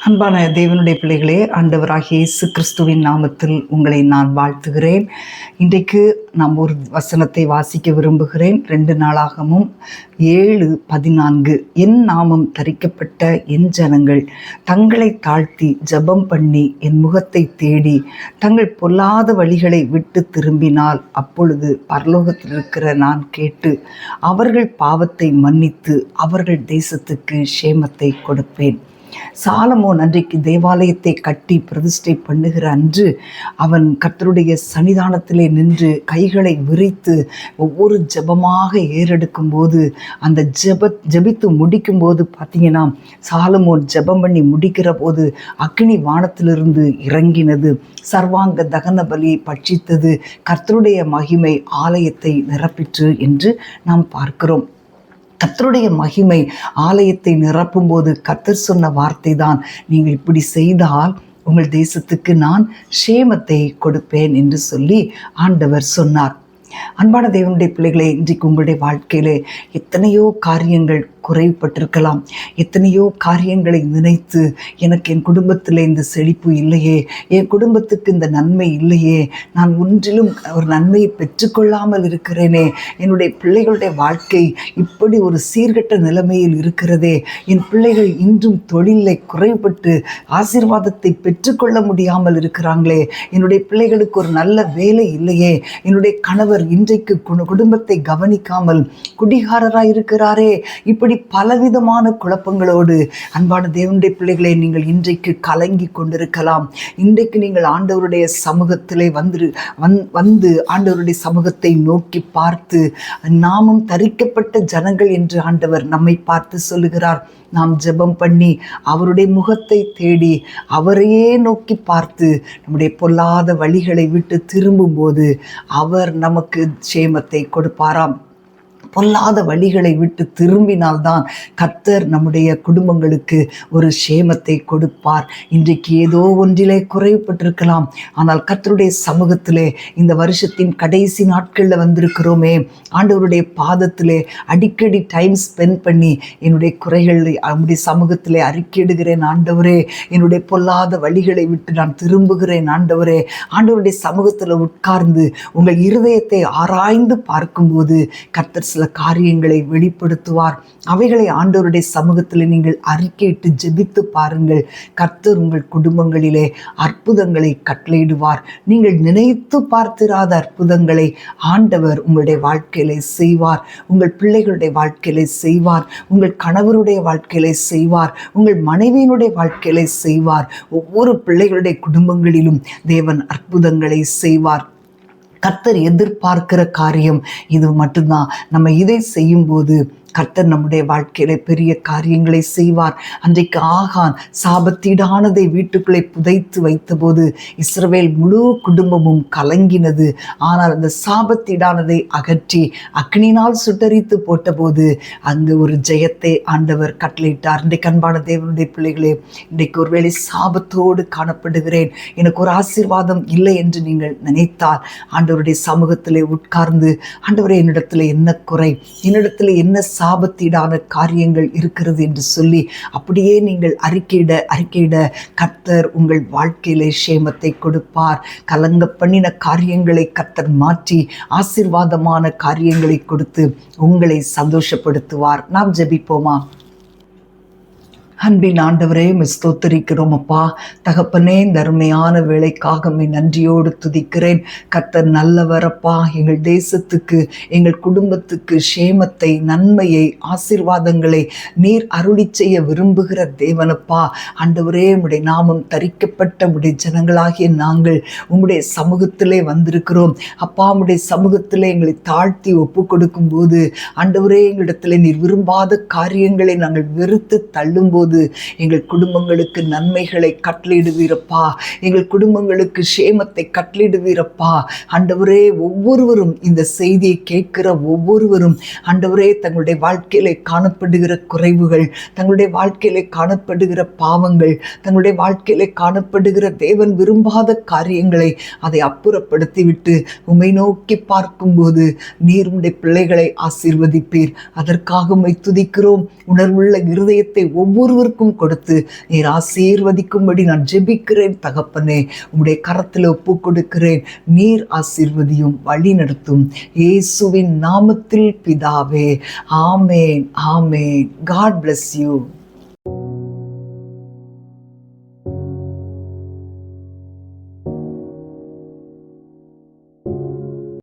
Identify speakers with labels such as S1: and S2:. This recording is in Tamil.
S1: அன்பான தேவனுடைய பிள்ளைகளே, ஆண்டவராகிய இயேசு கிறிஸ்துவின் நாமத்தில் உங்களை நான் வாழ்த்துகிறேன். இன்றைக்கு நாம் ஒரு வசனத்தை வாசிக்க விரும்புகிறேன். 2 நாளாகமும் 7:14. என் நாமம் தரிக்கப்பட்ட என் ஜனங்கள் தங்களை தாழ்த்தி ஜெபம் பண்ணி என் முகத்தை தேடி தங்கள் பொல்லாத வழிகளை விட்டு திரும்பினால், அப்பொழுது பரலோகத்தில் இருக்கிற நான் கேட்டு அவர்கள் பாவத்தை மன்னித்து அவர்கள் தேசத்துக்கு சேமத்தை கொடுப்பேன். சாலமோன் அன்றைக்கு தேவாலயத்தை கட்டி பிரதிஷ்டை பண்ணுகிற அன்று அவன் கர்த்தருடைய சன்னிதானத்திலே நின்று கைகளை விரித்து ஒவ்வொரு ஜெபமாக ஏறெடுக்கும் போது, அந்த ஜெபித்து முடிக்கும் போது பார்த்தீங்கன்னா, சாலமோன் ஜெபம் பண்ணி முடிக்கிற போது அக்கினி வானத்திலிருந்து இறங்கினது, சர்வாங்க தகன பலியை பட்சித்தது, கர்த்தருடைய மகிமை ஆலயத்தை நிரப்பிற்று என்று நாம் பார்க்கிறோம். கர்த்தருடைய மகிமை ஆலயத்தை நிரப்பும்போது கர்த்தர் சொன்ன வார்த்தை தான், நீங்கள் இப்படி செய்தால் உங்கள் தேசத்துக்கு நான் சேமத்தை கொடுப்பேன் என்று சொல்லி ஆண்டவர் சொன்னார். அன்பான தேவனுடைய பிள்ளைகளே, இன்றைக்கு உங்களுடைய வாழ்க்கையிலே எத்தனையோ காரியங்கள் குறைவுபட்டிருக்கலாம். எத்தனையோ காரியங்களை நினைத்து, எனக்கு என் குடும்பத்தில் இந்த செழிப்பு இல்லையே, என் குடும்பத்துக்கு இந்த நன்மை இல்லையே, நான் ஒன்றிலும் ஒரு நன்மையை பெற்றுக்கொள்ளாமல் இருக்கிறேனே, என்னுடைய பிள்ளைகளுடைய வாழ்க்கை இப்படி ஒரு சீர்கெட்ட நிலைமையில் இருக்கிறதே, என் பிள்ளைகள் இன்றும் தொழிலை குறைவுபட்டு ஆசீர்வாதத்தை பெற்றுக்கொள்ள முடியாமல் இருக்கிறாங்களே, என்னுடைய பிள்ளைகளுக்கு ஒரு நல்ல வேலை இல்லையே, என்னுடைய கணவர் இன்றைக்கு குடும்பத்தை கவனிக்காமல் குடிகாரராய் இருக்கிறாரே, இப்படி பலவிதமான குழப்பங்களோடு அன்பான தேவனுடைய பிள்ளைகளை நீங்கள் இன்றைக்கு கலங்கி கொண்டிருக்கலாம். இன்றைக்கு நீங்கள் ஆண்டவருடைய சமூகத்திலே வந்து ஆண்டவருடைய சமூகத்தை நோக்கி பார்த்து, நாமும் தரிக்கப்பட்ட ஜனங்கள் என்று ஆண்டவர் நம்மை பார்த்து சொல்லுகிறார். நாம் ஜெபம் பண்ணி அவருடைய முகத்தை தேடி அவரையே நோக்கி பார்த்து நம்முடைய பொல்லாத வழிகளை விட்டு திரும்பும்போது அவர் நமக்கு சேமத்தை கொடுப்பாராம். பொல்லாத வழிகளை விட்டு திரும்பினால்தான் கர்த்தர் நம்முடைய குடும்பங்களுக்கு ஒரு சேமத்தை கொடுப்பார். இன்றைக்கு ஏதோ ஒன்றிலே குறைவுபட்டிருக்கலாம், ஆனால் கர்த்தருடைய சமூகத்திலே இந்த வருஷத்தின் கடைசி நாட்களில் வந்திருக்கிறோமே, ஆண்டவருடைய பாதத்திலே அடிக்கடி டைம் ஸ்பெண்ட் பண்ணி என்னுடைய குறைகளை அவருடைய சமூகத்திலே அறிக்கையிடுகிறேன். ஆண்டவரே, என்னுடைய பொல்லாத வழிகளை விட்டு நான் திரும்புகிறேன். ஆண்டவரே, ஆண்டவருடைய சமூகத்தில் உட்கார்ந்து உங்கள் இருதயத்தை ஆராய்ந்து பார்க்கும்போது கர்த்தர் சில காரியங்களை வெளிப்படுத்துவார். அவைகளை ஆண்டவருடைய சமூகத்தில் நீங்கள் அறிக்கையிட்டு ஜெபித்து பாருங்கள். கர்த்தர் உங்கள் குடும்பங்களிலே அற்புதங்களை கட்டளையிடுவார். நீங்கள் நினைத்து பார்த்திராத அற்புதங்களை ஆண்டவர் உங்களுடைய வாழ்க்கையிலே செய்வார். உங்கள் பிள்ளைகளுடைய வாழ்க்கையிலே செய்வார். உங்கள் கணவருடைய வாழ்க்கையிலே செய்வார். உங்கள் மனைவியினுடைய வாழ்க்கையிலே செய்வார். ஒவ்வொரு பிள்ளைகளுடைய குடும்பங்களிலும் தேவன் அற்புதங்களை செய்வார். கர்த்தர் எதிர்பார்க்கிற காரியம் இது மட்டும்தான். நம்ம இதை செய்யும்போது கர்த்தர் நம்முடைய வாழ்க்கையில பெரிய காரியங்களை செய்வார். அன்றைக்கு ஆகான் சாபத்தீடானதை வீட்டுக்குள்ளே புதைத்து வைத்தபோது இஸ்ரவேல் முழு குடும்பமும் கலங்கினது. ஆனால் அந்த சாபத்தீடானதை அகற்றி அக்னியினால் சுட்டரித்து போட்டபோது அங்கு ஒரு ஜெயத்தை ஆண்டவர் கட்டளையிட்டார். இன்றைக்கு அன்பான தேவனுடைய பிள்ளைகளே, இன்றைக்கு ஒருவேளை சாபத்தோடு காணப்படுகிறேன், எனக்கு ஒரு ஆசீர்வாதம் இல்லை என்று நீங்கள் நினைத்தால் ஆண்டவருடைய சமூகத்திலே உட்கார்ந்து, ஆண்டவரே, என்னிடத்தில் என்ன குறை, என்னிடத்தில் என்ன சாபத்தீடான காரியங்கள் இருக்கிறது என்று சொல்லி அப்படியே நீங்கள் அறிக்கையிட கர்த்தர் உங்கள் வாழ்க்கையிலே சேமத்தை கொடுப்பார். கலங்க பண்ணின காரியங்களை கர்த்தர் மாற்றி ஆசீர்வாதமான காரியங்களை கொடுத்து உங்களை சந்தோஷப்படுத்துவார். நாம் ஜெபிப்போமா? அன்பின் ஆண்டவரே, ஸ்தோத்திரிக்கிறோம் அப்பா. தகப்பனே, இந்த அருமையான வேலைக்காக நன்றியோடு துதிக்கிறேன். கர்த்தர் நல்லவரப்பா. எங்கள் தேசத்துக்கு, எங்கள் குடும்பத்துக்கு சேமத்தை, நன்மையை, ஆசீர்வாதங்களை நீர் அருளி செய்ய விரும்புகிற தேவனப்பா. ஆண்டவரே, உம்முடைய நாமம் தரிக்கப்பட்ட உம்முடைய ஜனங்களாகிய நாங்கள் உம்முடைய சமூகத்திலே வந்திருக்கிறோம் அப்பா. உம்முடைய சமூகத்திலே எங்களை தாழ்த்தி ஒப்பு கொடுக்கும் போது ஆண்டவரே, எங்களிடத்தில் நீர் விரும்பாத காரியங்களை நாங்கள் வெறுத்து தள்ளும்போது எங்கள் குடும்பங்களுக்கு நன்மைகளை கட்டளையிடுவீரப்பா. எங்கள் குடும்பங்களுக்கு சேமத்தை கட்டளையிடுவீரப்பா. ஆண்டவரே, ஒவ்வொருவரும் இந்த செய்தியை கேட்கிற ஒவ்வொருவரும் ஆண்டவரே, தங்களுடைய வாழ்க்கையிலே காணப்படுகிற குறைவுகள், தங்களுடைய வாழ்க்கையிலே காணப்படுகிற பாவங்கள், தங்களுடைய வாழ்க்கையிலே காணப்படுகிற தேவன் விரும்பாத காரியங்களை அதை அப்புறப்படுத்திவிட்டு உம்மை நோக்கி பார்க்கும்போது நீர் உம்முடைய பிள்ளைகளை ஆசீர்வதிப்பீர். அதற்காக உம்மை துதிக்கிறோம். உணர்வுள்ள இருதயத்தை ஒவ்வொரு ஒவ்வொருவருக்கும் கொடுத்து நீர் ஆசீர்வதிக்கும்படி நான் ஜெபிக்கிறேன் தகப்பனே. உம்முடைய கரத்தில் ஒப்பு கொடுக்கிறேன். நீர் ஆசீர்வதியும், வழி நடத்தும். இயேசுவின் நாமத்தில் பிதாவே. ஆமேன், ஆமேன். God bless you.